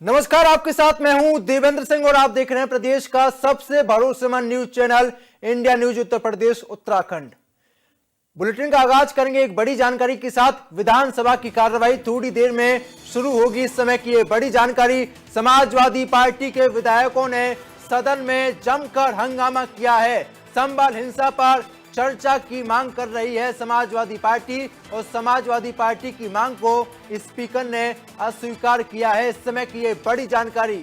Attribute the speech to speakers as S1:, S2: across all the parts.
S1: नमस्कार, आपके साथ मैं हूं देवेंद्र सिंह और आप देख रहे हैं प्रदेश का सबसे भरोसेमंद news channel India news Uttar Pradesh Uttarakhand. Bulletin का आगाज करेंगे एक बड़ी जानकारी के साथ। विधानसभा की कार्रवाई थोड़ी देर में शुरू होगी। इस समय की ये बड़ी जानकारी, समाजवादी पार्टी के विधायकों ने सदन में जमकर हंगामा किया है। संबल हिंसा पर चर्चा की मांग कर रही है समाजवादी पार्टी और समाजवादी पार्टी की मांग को स्पीकर ने अस्वीकार किया है। इस समय की ये बड़ी जानकारी।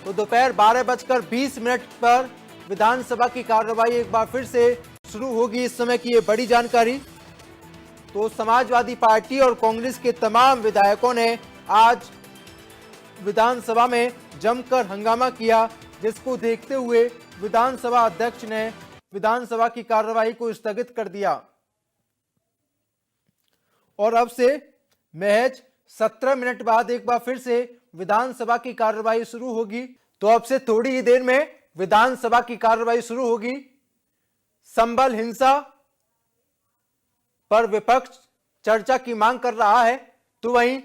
S1: तो दोपहर 12:20 पर विधानसभा की कार्रवाई एक बार फिर से शुरू होगी। इस समय की ये बड़ी जानकारी। तो समाजवादी पार्टी और कांग्रेस के तमाम विधायकों ने आज विधानसभा में जमकर हंगामा किया, जिसको देखते हुए विधानसभा अध्यक्ष ने विधानसभा की कार्रवाई को स्थगित कर दिया और अब से महज 17 मिनट बाद एक बार फिर से विधानसभा की कार्रवाई शुरू होगी। तो अब से थोड़ी ही देर में विधानसभा की कार्रवाई शुरू होगी। संबल हिंसा पर विपक्ष चर्चा की मांग कर रहा है, तो वहीं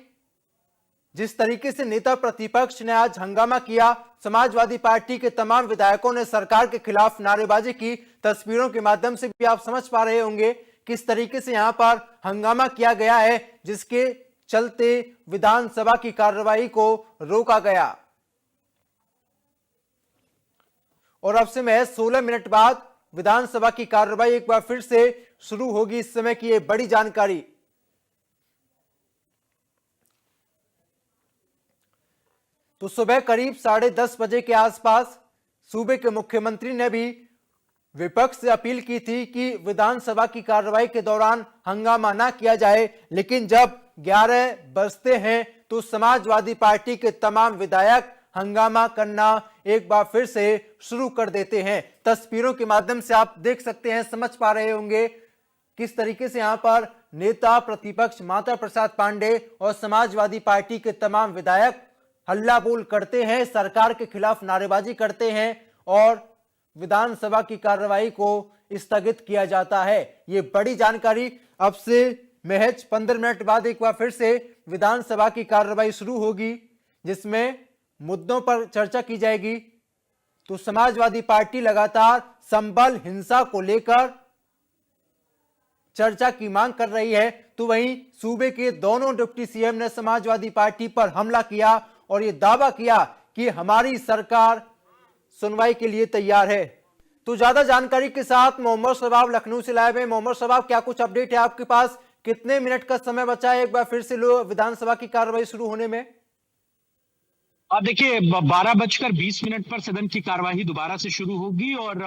S1: जिस तरीके से नेता प्रतिपक्ष ने आज हंगामा किया, समाजवादी पार्टी के तमाम विधायकों ने सरकार के खिलाफ नारेबाजी की। तस्वीरों के माध्यम से भी आप समझ पा रहे होंगे किस तरीके से यहां पर हंगामा किया गया है, जिसके चलते विधानसभा की कार्रवाई को रोका गया। और अब से महज 16 मिनट बाद विधानसभा की कार्रवाई एक बार फिर से शुरू होगी। इस समय की यह बड़ी जानकारी। तो सुबह करीब 10:30 बजे के आसपास सूबे के मुख्यमंत्री ने भी विपक्ष से अपील की थी कि विधानसभा की कार्रवाई के दौरान हंगामा ना किया जाए, लेकिन जब 11 बजते हैं तो समाजवादी पार्टी के तमाम विधायक हंगामा करना एक बार फिर से शुरू कर देते हैं। तस्वीरों के माध्यम से आप देख सकते हैं, समझ पा रहे होंगे किस तरीके से यहां पर नेता प्रतिपक्ष माता प्रसाद पांडे और समाजवादी पार्टी के तमाम विधायक हल्ला बोल करते हैं, सरकार के खिलाफ नारेबाजी करते हैं और विधानसभा की कार्रवाई को स्थगित किया जाता है। ये बड़ी जानकारी। अब से महज 15 मिनट बाद एक बार फिर से विधानसभा की कार्रवाई शुरू होगी, जिसमें मुद्दों पर चर्चा की जाएगी। तो समाजवादी पार्टी लगातार संबल हिंसा को लेकर चर्चा की मांग कर रही है, तो वहीं सूबे के दोनों डिप्टी सीएम ने समाजवादी पार्टी पर हमला किया और यह दावा किया कि हमारी सरकार सुनवाई के लिए तैयार है। तो ज्यादा जानकारी के साथ मोहम्मद शबाब लखनऊ से लाइव है। मोहम्मद शबाब, क्या कुछ अपडेट है आपके पास? कितने मिनट का समय बचा है एक बार फिर से विधानसभा की कार्रवाई शुरू होने में?
S2: अब देखिए, 12:20 पर सदन की कार्यवाही दोबारा से शुरू होगी और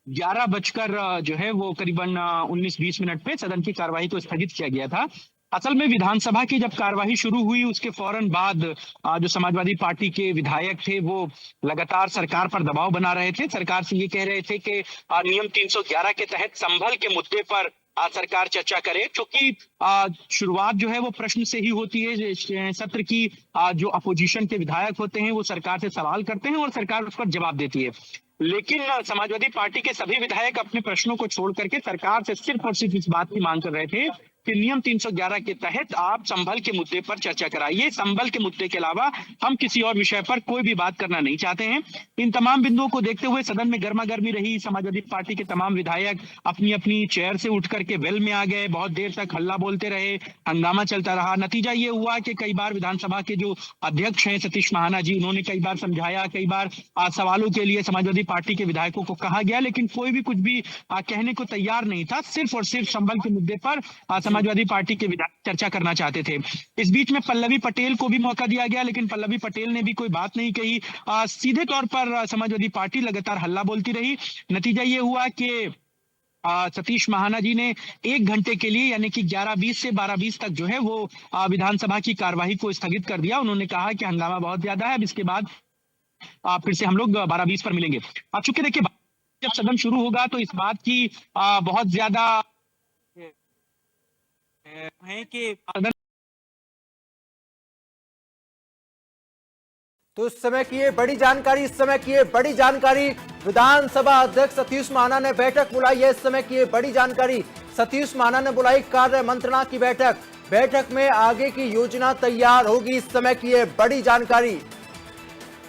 S2: 11 बजकर जो है वो करीबन 19-20 मिनट पे सदन की कार्यवाही को स्थगित किया गया था। असल में विधानसभा की जब कार्यवाही शुरू हुई उसके फौरन बाद जो समाजवादी पार्टी के विधायक थे वो लगातार सरकार पर दबाव बना रहे थे। सरकार से ये कह रहे थे कि नियम 311 के तहत संभल के मुद्दे पर सरकार चर्चा करे, क्योंकि शुरुआत जो है वो प्रश्न से ही होती है। सत्र की जो अपोजिशन के विधायक होते हैं वो सरकार से सवाल करते हैं और सरकार उस पर जवाब देती है, लेकिन समाजवादी पार्टी के सभी विधायक अपने प्रश्नों को छोड़ करके सरकार से सिर्फ और सिर्फ इस बात की मांग कर रहे थे कि नियम 311 के तहत आप संभल के मुद्दे पर चर्चा कराइए। संभल के मुद्दे के अलावा हम किसी और विषय पर कोई भी बात करना नहीं चाहते हैं। इन तमाम बिंदुओं को देखते हुए सदन में गर्मा गर्मी रही। समाजवादी पार्टी के तमाम विधायक अपनी अपनी चेयर से उठ करके वेल में आ गए, बहुत देर तक हल्ला बोलते रहे, हंगामा चलता रहा। नतीजा ये हुआ कि कई बार विधानसभा के जो अध्यक्ष हैं सतीश महाना जी, उन्होंने कई बार समझाया, कई बार सवालों के लिए समाजवादी पार्टी के विधायकों को कहा गया, लेकिन कोई भी कुछ भी कहने को तैयार नहीं था। सिर्फ और सिर्फ संभल के मुद्दे पर समाजवादी पार्टी के विधायक चर्चा करना चाहते थे। इस बीच में पल्लवी पटेल को भी मौका दिया गया, लेकिन पल्लवी पटेल ने भी कोई बात नहीं कही। सीधे तौर पर समाजवादी पार्टी लगातार हल्ला बोलती रही। नतीजा ये हुआ कि सतीश महाना जी ने 1 घंटे के लिए यानी कि 11:20 से 12:20 तक जो है वो विधानसभा की कार्यवाही को स्थगित कर दिया। उन्होंने कहा कि हंगामा बहुत ज्यादा है, अब इसके बाद फिर से हम लोग 12:20 पर मिलेंगे। चूंकि देखिए, जब सदन शुरू होगा तो इस बात की बहुत ज्यादा है कि
S1: तो इस समय की ये बड़ी जानकारी, विधानसभा अध्यक्ष सतीश महाना ने बैठक बुलाई है। इस समय की ये बड़ी जानकारी, सतीश महाना ने बुलाई कार्य मंत्रणा की बैठक। बैठक में आगे की योजना तैयार होगी, इस समय की है बड़ी जानकारी।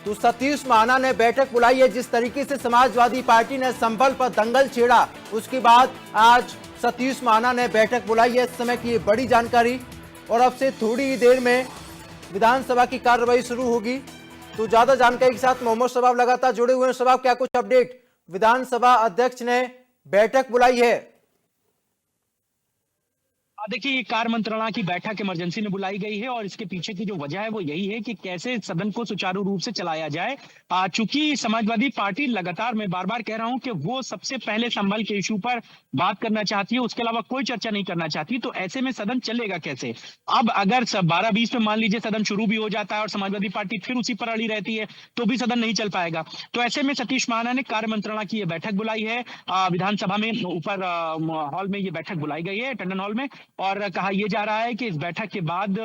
S1: तो सतीश महाना ने बैठक बुलाई है। जिस तरीके से समाजवादी पार्टी ने संभल पर दंगल छेड़ा, उसके बाद आज सतीश महाना ने बैठक बुलाई है, इस समय की बड़ी जानकारी। और अब से थोड़ी ही देर में विधानसभा की कार्रवाई शुरू होगी। तो ज्यादा जानकारी के साथ मोहम्मद शबाब लगातार जुड़े हुए हैं। शबाब, क्या कुछ अपडेट? विधानसभा अध्यक्ष ने बैठक बुलाई है।
S2: देखिए, ये कार्य मंत्रणा की बैठक इमरजेंसी में बुलाई गई है और इसके पीछे की जो वजह है वो यही है कि कैसे सदन को सुचारू रूप से चलाया जाए। चूंकि समाजवादी पार्टी लगातार, मैं बार बार कह रहा हूं कि वो सबसे पहले संभल के इशू पर बात करना चाहती है, उसके अलावा कोई चर्चा नहीं करना चाहती। तो ऐसे में सदन चलेगा कैसे? अब अगर 12:20 में मान लीजिए सदन शुरू भी हो जाता है और समाजवादी पार्टी फिर उसी पर अड़ी रहती है तो भी सदन नहीं चल पाएगा। तो ऐसे में सतीश महाना ने कार्य मंत्रणा की यह बैठक बुलाई है। विधानसभा में ऊपर हॉल में ये बैठक बुलाई गई है, टंडन हॉल में। और कहा यह जा रहा है कि इस बैठक के बाद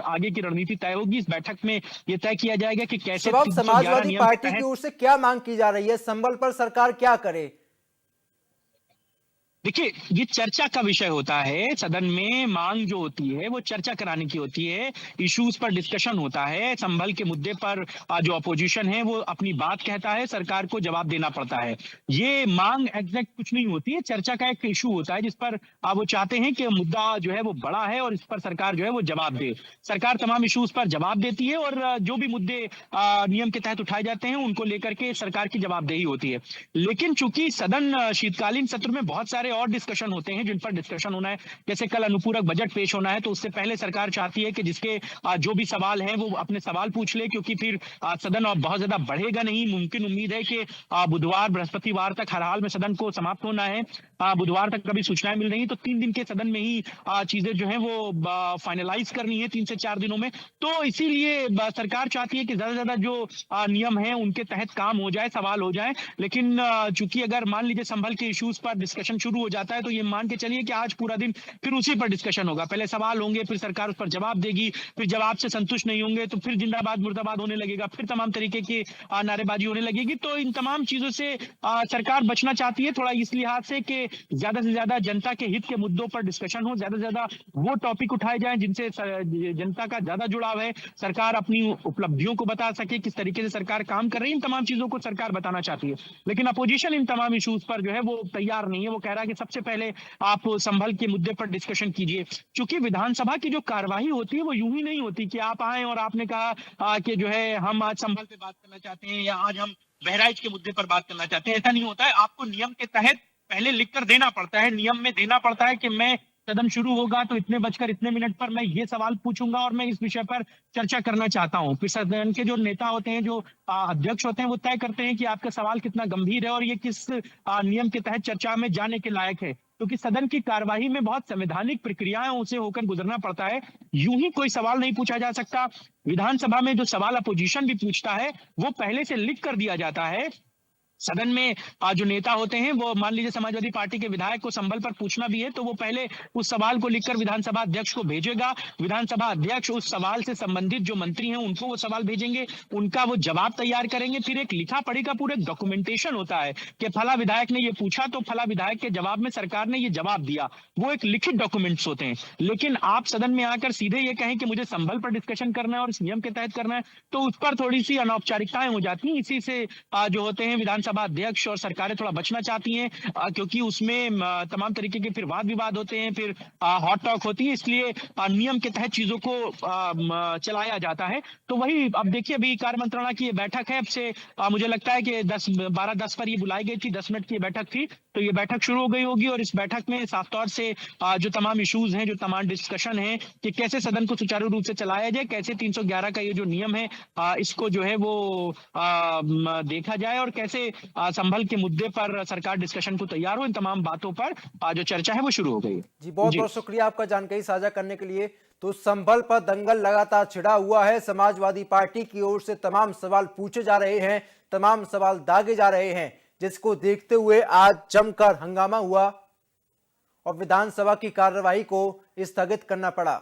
S2: आगे की रणनीति तय होगी। इस बैठक में यह तय किया जाएगा कि कैसे
S1: समाजवादी पार्टी की ओर से क्या मांग की जा रही है, संभल पर सरकार क्या करे?
S2: देखिए, ये चर्चा का विषय होता है। सदन में मांग जो होती है वो चर्चा कराने की होती है, इश्यूज पर डिस्कशन होता है। संभल के मुद्दे पर जो अपोजिशन है वो अपनी बात कहता है, सरकार को जवाब देना पड़ता है। ये मांग एग्जैक्ट कुछ नहीं होती है, चर्चा का एक इशू होता है जिस पर वो चाहते हैं कि मुद्दा जो है वो बड़ा है और इस पर सरकार जो है वो जवाब दे। सरकार तमाम इश्यूज पर जवाब देती है और जो भी मुद्दे नियम के तहत उठाए जाते हैं उनको लेकर के सरकार की जवाबदेही होती है। लेकिन चूंकि सदन शीतकालीन सत्र में बहुत सारे और डिस्कशन होते हैं जिन पर डिस्कशन होना है, जैसे कल अनुपूरक बजट पेश होना है, तो उससे पहले सरकार चाहती है कि जिसके जो भी सवाल हैं वो अपने सवाल पूछ ले, क्योंकि फिर सदन और बहुत ज्यादा बढ़ेगा नहीं। मुमकिन उम्मीद है कि बुधवार बृहस्पतिवार तक हर हाल में सदन को समाप्त होना है। बुधवार तक कभी सूचनाएं मिल रही, तो 3 दिन के सदन में ही चीजें जो है वो फाइनलाइज करनी है 3 से 4 दिनों में। तो इसीलिए सरकार चाहती है कि ज्यादा से ज्यादा जो नियम है उनके तहत काम हो जाए, सवाल हो जाए। लेकिन चूंकि अगर मान लीजिए संभल के इश्यूज पर डिस्कशन शुरू हो जाता है तो ये मान के चलिए कि आज पूरा दिन फिर उसी पर डिस्कशन होगा। पहले सवाल होंगे, फिर सरकार उस पर जवाब देगी, फिर जवाब से संतुष्ट नहीं होंगे तो फिर जिंदाबाद मुर्दाबाद होने लगेगा, फिर तमाम तरीके की नारेबाजी होने लगेगी। तो इन तमाम चीजों से सरकार बचना चाहती है, थोड़ा इस लिहाज से कि ज्यादा से ज्यादा जनता के हित के मुद्दों पर डिस्कशन हो, ज्यादा से ज्यादा वो टॉपिक उठाए जाए जिनसे जनता का ज्यादा जुड़ाव है, सरकार अपनी उपलब्धियों को बता सके, किस तरीके से सरकार काम कर रही है, इन तमाम चीजों को सरकार बताना चाहती है। लेकिन अपोजिशन इन तमाम इश्यूज पर जो है वो तैयार नहीं है। वो कह रहा है कि सबसे पहले आप संभल के मुद्दे पर डिस्कशन कीजिए। क्योंकि विधानसभा की जो कार्यवाही होती है वो यूं ही नहीं होती कि आप आए और आपने कहा कि जो है हम आज संभल पे बात करना चाहते हैं या आज हम बहराइच के मुद्दे पर बात करना चाहते हैं। ऐसा नहीं होता है। आपको नियम के तहत पहले लिखकर देना पड़ता है, नियम में देना पड़ता है कि मैं सदन शुरू होगा तो इतने बजकर इतने मिनट पर मैं ये सवाल पूछूंगा और मैं इस विषय पर चर्चा करना चाहता हूं। फिर सदन के जो नेता होते हैं, जो अध्यक्ष होते हैं, वो तय करते हैं कि आपका सवाल कितना गंभीर है और ये किस नियम के तहत चर्चा में जाने के लायक है। क्योंकि सदन की कार्यवाही में बहुत संवैधानिक प्रक्रियाएं से होकर गुजरना पड़ता है। यूं ही कोई सवाल नहीं पूछा जा सकता। विधानसभा में जो सवाल अपोजिशन भी पूछता है वो पहले से लिख कर दिया जाता है। सदन में जो नेता होते हैं वो मान लीजिए समाजवादी पार्टी के विधायक को संभल पर पूछना भी है तो वो पहले उस सवाल को लिखकर विधानसभा अध्यक्ष को भेजेगा। विधानसभा अध्यक्ष उस सवाल से संबंधित जो मंत्री हैं उनको वो सवाल भेजेंगे, उनका वो जवाब तैयार करेंगे। फिर एक लिखा पढ़ी का पूरा डॉक्यूमेंटेशन होता है कि फला विधायक ने ये पूछा तो फला विधायक के जवाब में सरकार ने ये जवाब दिया। वो एक लिखित डॉक्यूमेंट्स होते हैं। लेकिन आप सदन में आकर सीधे ये कहें कि मुझे संभल पर डिस्कशन करना है और इस नियम के तहत करना है तो उस पर थोड़ी सी अनौपचारिकताएं हो जाती हैं। इसी से जो होते हैं विधानसभा अध्यक्ष और सरकारें थोड़ा बचना चाहती हैं, क्योंकि उसमें तमाम तरीके के फिर वाद विवाद होते हैं, फिर हॉट टॉक होती है। इसलिए नियम के तहत चीजों को चलाया जाता है। तो वही अब देखिए, अभी कार्य मंत्रणा की ये बैठक है। अब से मुझे लगता है कि 12:10 पर ये बुलाई गई थी, 10 मिनट की बैठक थी, तो ये बैठक शुरू हो गई होगी। और इस बैठक में साफ तौर से जो तमाम इश्यूज हैं, जो तमाम डिस्कशन है कि कैसे सदन को सुचारू रूप से चलाया जाए, कैसे 311 का ये जो नियम है इसको जो है वो देखा जाए और कैसे संभल के मुद्दे पर सरकार डिस्कशन को तैयार हो, इन तमाम बातों पर जो चर्चा है वो शुरू हो गई।
S1: जी, बहुत बहुत शुक्रिया आपका जानकारी साझा करने के लिए। तो संभल पर दंगल लगातार छिड़ा हुआ है। समाजवादी पार्टी की ओर से तमाम सवाल पूछे जा रहे हैं, तमाम सवाल दागे जा रहे हैं, जिसको देखते हुए आज जमकर हंगामा हुआ और विधानसभा की कार्यवाही को स्थगित करना पड़ा।